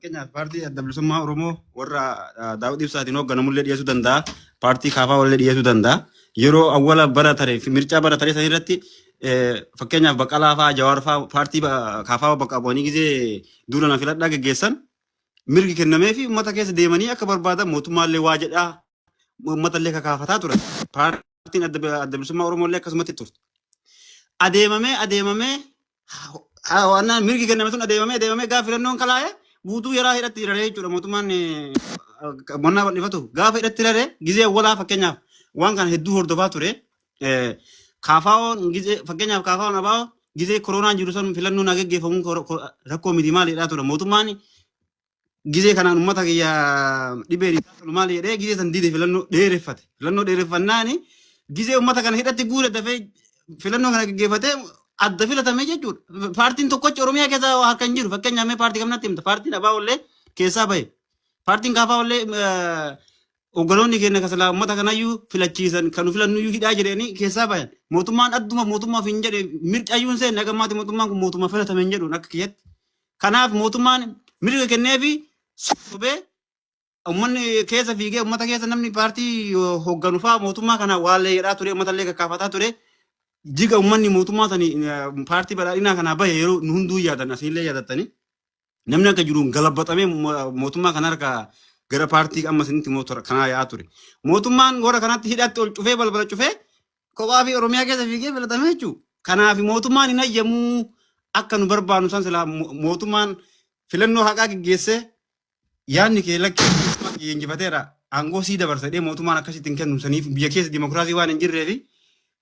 fakkeenyaaf paartii adda bilisummaa Oromoo warra Daawud Ibsaatiin hoogganamullee dhiyeessuu danda'a. Paartii kaafaa wallee dhiyeessuu danda'a. Yeroo awwala bara taree fi mircaa bara taree san irratti fakkeenyaaf Baqqalaa fa'aa Jawaar fa'aa paartii kaafaa bakka bu'anii gisee duula na filadhaa geggeessan mirgi kennamee fi uummata keessa deemanii akka barbaadan mootummaallee waa jedhaa uummatallee kakaafataa turan. Paartiin adda bilisummaa Oromollee akkasumatti turte. Adeemamee waan mirgi kenname sun adeemamee gaafa filannoon kalaa'e guutuu yaraa hidhatti hiraree jechuudha mootummaan qonnaa bal'ifatu gaafa hidhatti hiraree gisee awwalaa fakkeenyaaf waan kana hedduu hordofaa ture. Kaafaa'oon gisee fakkeenyaaf kaafaa'oon abaa'oo gisee koronaan jiru sun filannoo na geggeeffamuun rakkoo miti maal jedhaa ture mootummaan gisee kanaan uummata kiyya dhibee dhiibbaa maal jedhee gisee san diide filannoo dheereffannaani gisee uummata kana hidhatti guure dafee filannoo kana geggeeffatee adda filatame jechuudha. Paartiin tokkochi Oromiyaa keessa harka hin jiru. Fakkeenyaaf paartii kam natti himta? Paartiin abaa'ollee keessaa bahe. Paartiin kaafaa'ollee hogganoonni keenya kasalaa uummata kanayyuu filachiisan kan filannuyyuu hidhaa jedhanii keessaa bahan. Mootummaan adduma mootummaaf hin jedhe mircaayyuun seen nagammaatti mootummaan kun mootummaa filatame hin jedhuun akka kiyyatti. Kanaaf mootummaan mirga kenneefi sobee uummanni keessa fiigee uummata keessa namni paartii hoogganu fa'aa mootummaa kana waallee jedhaa ture uummatallee kakkaafataa ture. Jiga uummanni mootummaa sanii paartii badhaadhinaa kanaa bahe yeroo nu hunduu yaadan asiillee yaadattanii namni akka jiruun galabbatamee mootummaa kana harkaa gara paartii amma sanitti mootora kanaa yaa'aa ture. Mootummaan gara kanatti hidhatti ol cufee balbala cufee kophaa fi Oromiyaa keessa fiigee filatamee jechuudha. Kanaaf mootummaan hin ayyamuu akka nu barbaannu san silaa mootummaan filannoo haqaa geggeessee yaadni kee lakkee injifateera aangoo sii dabarsadhee mootummaan akkasitti hin kennu saniif biyya keessa dimokiraasii waan hin jirreefi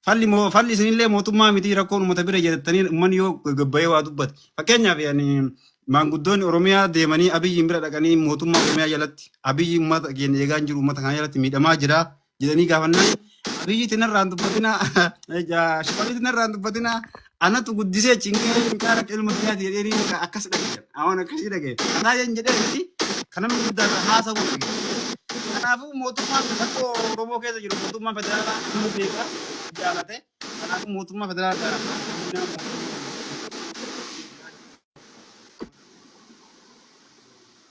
falli isinillee mootummaa miti rakkoon uummata bira jedhattanii uummanni yoo gabbayee waa dubbate. Fakkeenyaaf maanguddoonni Oromiyaa deemanii Abiyyiin bira dhaqanii mootummaa Oromiyaa jalatti Abiyyi uummata keenya eegaa jiru uummata kana jalatti miidhamaa jira jedhanii gaafannaan Abiyyi tinarraan dubbatinaa shimalli tinarraan dubbatinaa anatu guddisee cinqaara ilma keenyaati jedhanii akkas dhagayan. Awwan akkasii dhagaye. Kanaa jedhee kanamni guddaa haasawuu dhagaye. Kanaafuu mootummaan rakkoo Oromoo keessa jiru mootummaa federaalaa nu beekaa jaalate. Kanaafuu mootummaa federaalaa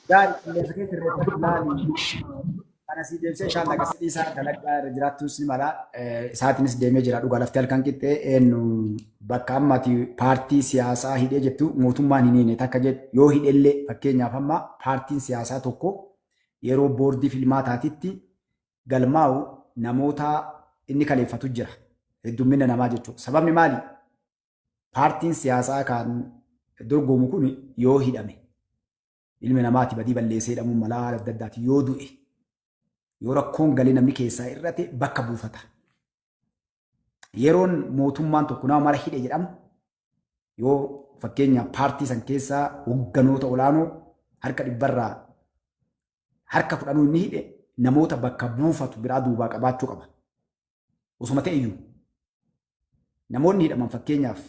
gaarii qilleensa keessa irratti ilaali. Kana si deebisee ishaan agarsiisa isaa dalagaa irra jiraattus ni mala. Isaatiinis deemee jira dhugaa laftee halkan qixxee eenyu bakka ammati paartii siyaasaa hidhee jettu mootummaan hin hiine takka jedhu yoo hidhellee fakkeenyaaf amma paartiin siyaasaa tokko yeroo boordii filmaataatitti galmaa'u namoota inni kaleeffatu jira. Heddummina namaa jechuudha. Sababni maali? Paartiin siyaasaa kan dorgomu kun yoo hidhame ilmi namaati badii balleessee hidhamuun malaa adda addaati yoo du'e yoo rakkoon galee namni keessaa irrate bakka buufata. Yeroon mootummaan tokko nama mara hidhe jedhamu yoo fakkeenyaaf paartii san keessaa hogganoota olaanoo harka dhibbarraa harka fudhanuu inni hidhe namoota bakka buufatu biraa duubaa qabaachuu qaba. Osuma ta'e iyyuu namoonni hidhaman fakkeenyaaf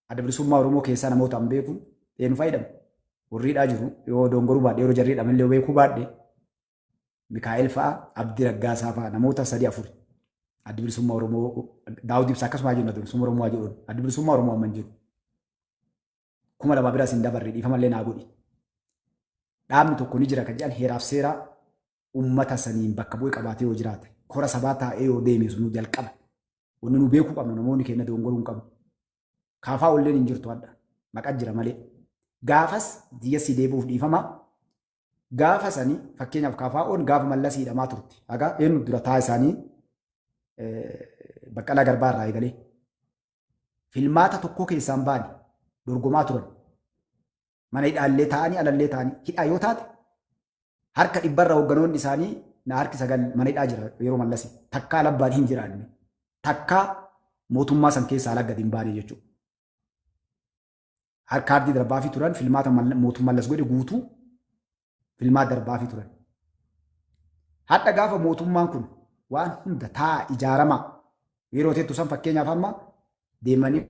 adda bilisummaa Oromoo keessaa namoota hin beeku eenyu fayyadamu. Warri hidhaa jiru yoo dongoruu baadhee yeroo jarri hidhamanillee beekuu baadhee Mikaa'el fa'aa Abdii Raggaasaa fa'aa namoota 3-4 adda bilisummaa Oromoo Daawud Ibsaa akkasuma jennu adda bilisummaa Oromoo jedhuun adda bilisummaa Oromoo amman jiru. 2000 bira sin dabarre dhiifamallee naa godhi. Dhaabni tokko ni jira kan jedhan heeraaf seera uummata saniin bakka bu'ee qabaatee yoo jiraate kora sabaa taa'ee yoo deeme sun jalqaba. Wanni nu beekuu qabnu namoonni keenya dongoruu hin qabnu. Kaafaa olleen hin jirtu adda maqaa jira malee. Gaafas diyyasii deebi'uuf dhiifama. Gaafa sanii fakkeenyaaf kaafaa'oon gaafa mallasii hidhamaa turte. Hagaa eenyu dura taa isaanii Baqqalaa Garbaa irraa eegalee. Filmaata tokko keessaan baane dorgomaa turan. Mana hidhaallee taa'anii alallee taa'anii hidhaa yoo taate harka dhibbarra hoogganoonni isaanii na harki 9 mana hidhaa jira yeroo mallasii. Takkaa labbaan hin jiraanne. Takkaa mootummaa san keessaa ala gadi hin baane jechuudha. Harka ardii darbaa fi turan filmaata mootummaa mallas godhe guutuu filmaata darbaa fi turan. Hadha gaafa mootummaan kun waan hunda taa ijaaramaa yeroo teettu san fakkeenyaaf amma deemanii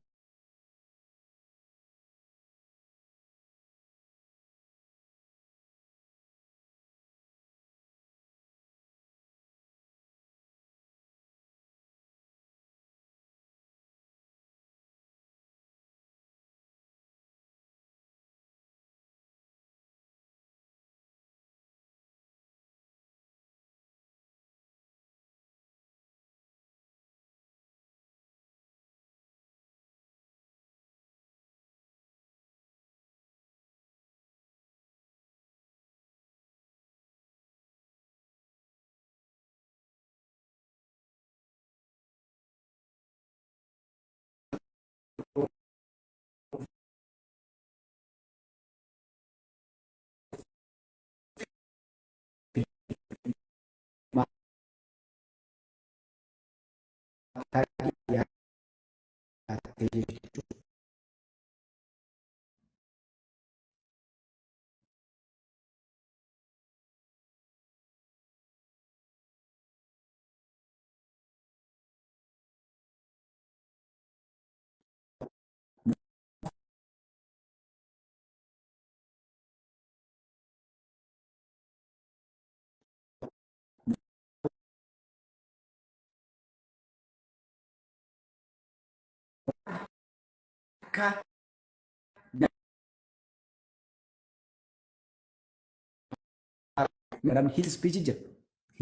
namni his speech jira.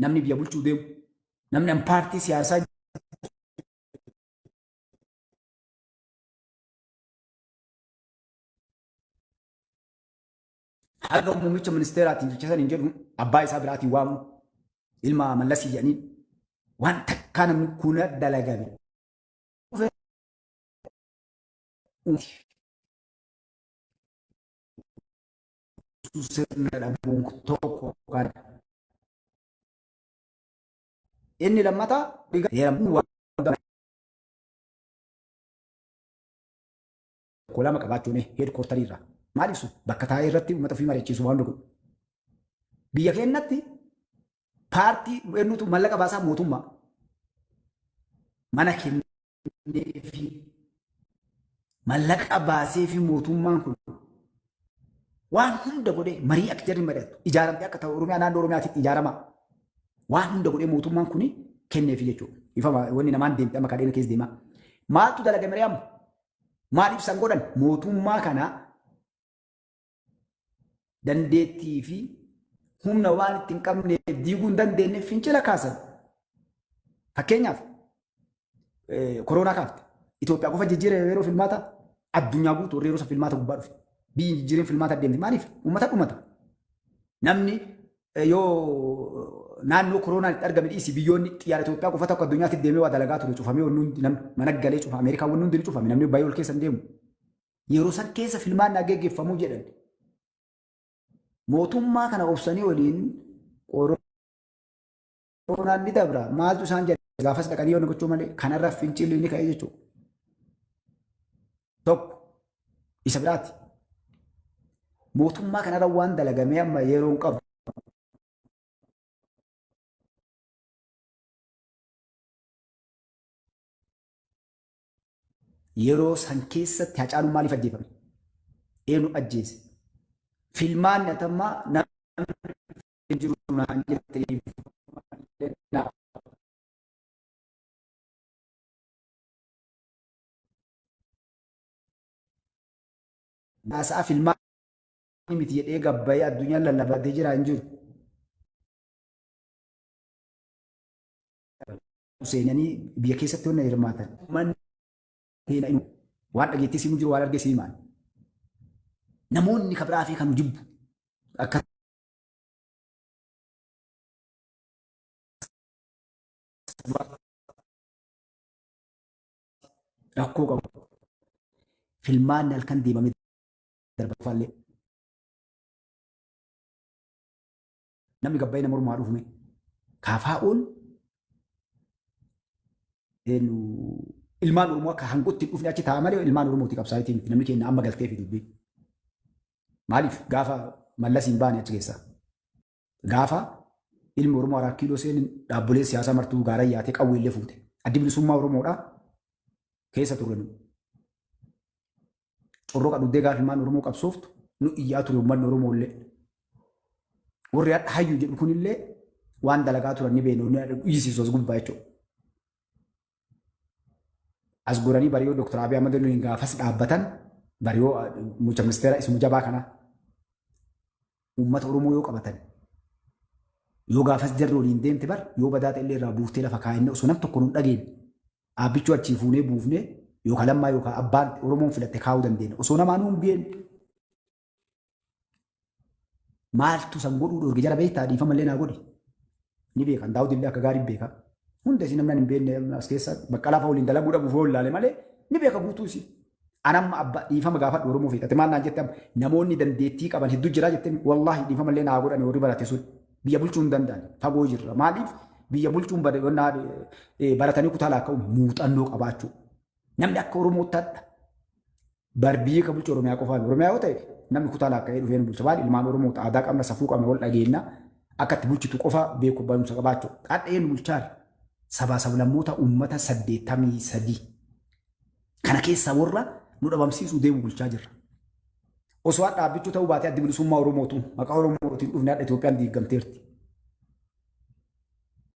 Namni biyya bulchuu deemu. Namni paartii siyaasaa haga muummicha ministeeraatiin jecha hin jedhu abbaa isaa biraatiin waamu ilma mallasii jedhanii waan takkaa namni kun dalagame. Sirna dhabuun tokko kan inni lammataa kolama qabaachuun heedkoortarii irraa maal ibsu bakka taa'ee irratti uummata ofii mari'achiisu waan dhugu. Biyya keenyatti paartii eenyutu mallaqa baasaa mootummaa mana kennee fi mallaqa baasee fi mootummaan kun waan hunda godhee marii akka jarri mari'atu ijaaramtee akka ta'u Oromiyaa naannoo Oromiyaatti ijaarama waan hunda godhee mootummaan kun kenneefi jechuudha. Ifama wanni namaan deemte amma kadheena keessa deemaa. Maaltu dalagame re'amu? Maaliif san godhan? Mootummaa kana dandeettii fi humna waan ittiin qabneef diiguu hin dandeenyeef fincila kaasan. Fakkeenyaaf koronaa kaafte Itoophiyaa qofa jijjiiree yeroo filmaata addunyaa guutuu yeroo isa filmaata gubbaa dhufe. Biyyi jijjiireen filmaata adeemti. Maaliif? Uummata dhumata. Namni yoo naannoo koronaan itti argame dhiisi biyyoonni xiyyaara Itoophiyaa qofa tokko addunyaatti deemee waa dalagaa ture cufamee wanni hundi namni mana galee cufa Ameerikaa wanni hundi cufame namni baay'ee ol keessa hin deemu. Yeroo san keessa filmaannaa geggeeffamuu jedhan. Mootummaa kana obsanii waliin koronaan ni dabra. Maaltu isaan jedhe gaafas dhaqanii yoo gochuu malee kanarra fincilli ni ka'ee jechuudha. Tokko isa biraati. Mootummaa kanarra waan dalagamee amma yeroo qabu. Yeroo san keessatti Hacaaluun maaliif ajjeefame? Eenyu ajjeese? Filmaan nyaatamaa namni jiru naan jettee naasaa filmaan miti jedhee gabbayee addunyaan lallabatee jira hin jiru. Seenanii biyya keessatti wanna hirmaatan. Waan dhageettii simu jiru waan argee simaan. Namoonni kabraa fi kan jibbu akka rakkoo qabu. Filmaan halkan deemame darbafaallee. Namni gabbayee nama Oromoo dhufume kaafaa'oon ilmaan Oromoo akka hanguutti dhufne achi ta'a malee ilmaan Oromooti qabsaa'itiin namni keenya amma galtee fi dubbii. Maaliif gaafa mallasiin baane achi keessaa gaafa ilmi Oromoo araa kiiloo seenin dhaabbilee siyaasaa martuu gaara yaatee qawweellee fuute addi bilisummaa Oromoodhaa keessa turre nu. Corroqa dhuddee gaafa ilmaan Oromoo qabsooftu nu iyyaa ture uummanni Oromoo illee. Warri hayyuu jedhu kunillee waan dalagaa turan ni beenu dhiisisu as gubbaa jechuudha. As goranii bariyoo Dr. Abiy Ahmed nuyi gaafas dhaabbatan bariyoo muummicha ministeera ismu jabaa kana uummata Oromoo yoo qabatan yoo gaafas jarri waliin deemte bar yoo badaata illee irraa buuftee lafa kaa'inne osoo nam tokko nu dhageenye aabbichuu achii fuunee buufnee yookaan lammaa yookaan abbaan Oromoon filatte kaa'uu dandeenya osoo namaa nuun bi'een maaltu san godhuu dhorge jara beektaa dhiifama illee naa godhi ni beekan daawwiti illee akka gaarii beeka hunda isin namni hin beekne as keessa bakka lafa waliin dalaguu dhabuuf yoo ilaale malee ni beeka guutuu isin. Anamma abba dhiifama gaafadhu Oromoo fiixate maal naan jette namoonni dandeettii qaban hedduu jira jette wallaahi dhiifama illee naa godhan warri barate sun biyya bulchuu hin danda'an fagoo jirra maaliif biyya bulchuun baratanii kutaa laakka'uun muuxannoo qabaachuu Namni akka Oromoo taadha. Barbiyyi ka bulchu Oromiyaa qofaa Oromiyaa yoo ta'e namni kutaa lakka'ee dhufee nu bulcha. Baay'ee ilmaan Oromoo aadaa qabna safuu qabna wal dhageenya akka itti bulchitu qofa beeku barumsa qabaachuu. Qaadhee nu bulchaari. Sabaa sablammoota uummata 83 kana keessaa warra nu dhabamsiisuu deemu bulchaa jirra. Osoo dhaabbichuu ta'uu baatee adda bilisummaa Oromootu maqaa Oromootiin dhufnee Itoophiyaan diigamteerti.